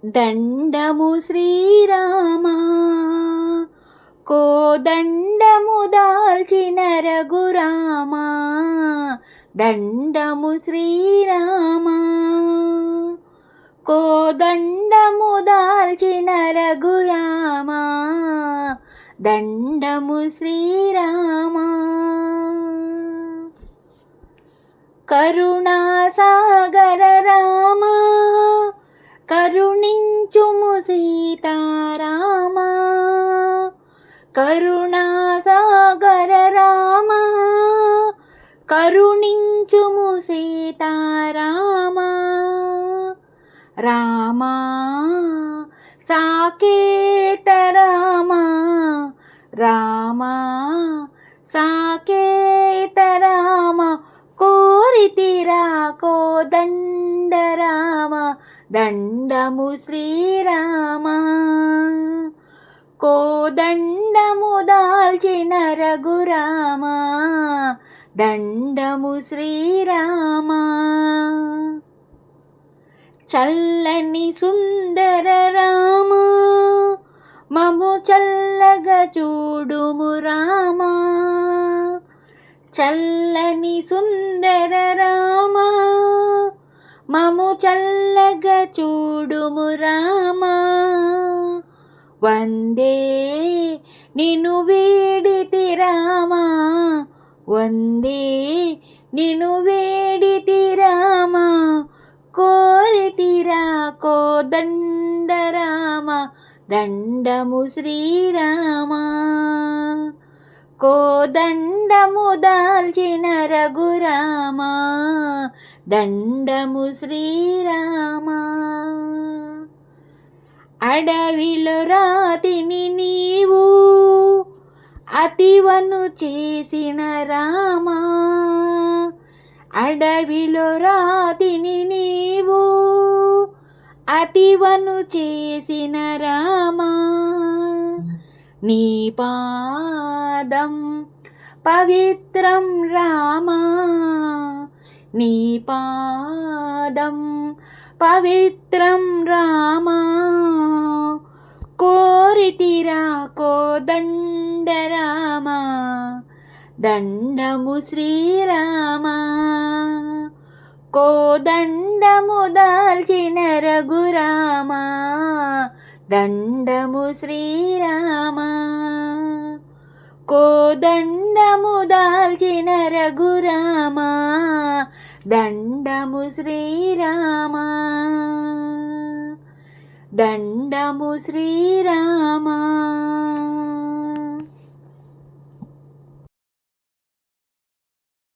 దండము శ్రీరామా కోదండము దాల్చిన రఘురామా దండము శ్రీరామా కోదండము దాల్చిన రఘురామా దండము శ్రీరామా కరుణాసాగర రామా కరుణించుము సీతారామా కరుణాసాగర రామా కరుణించుము సీతారామా రామా సాకేత రామా రామా సాకేత రామా కోరితిరా కోదండ రామ దండము శ్రీరామా కోదండము దాల్చిన రఘురామా దండము శ్రీరామా చల్లని సుందర రామా మము చల్లగా చూడుము రామా చల్లని సుందర రామా మము చల్లగా చూడుము రామా వందే నిన్ను వేడితి రామా వందే నిన్ను వేడితి రామా కోరితిరా కోదండ రామ దండము శ్రీరామా కోదండము దాల్చిన రఘురామా దండము శ్రీరామా అడవిలో రాతిని నీవు అతివను చేసిన రామా అడవిలో రాతిని నీవు అతివను చేసిన రామా నీ పాదం పవిత్రం రామా నీ పాదం పవిత్రం రామా కోరితిరా కోదండ రామా దండము శ్రీరామా కోదండము దాల్చిన రఘురామా దండము శ్రీరామా కోదండము దాల్చిన రఘురామా దండము శ్రీరామా దండము శ్రీరామా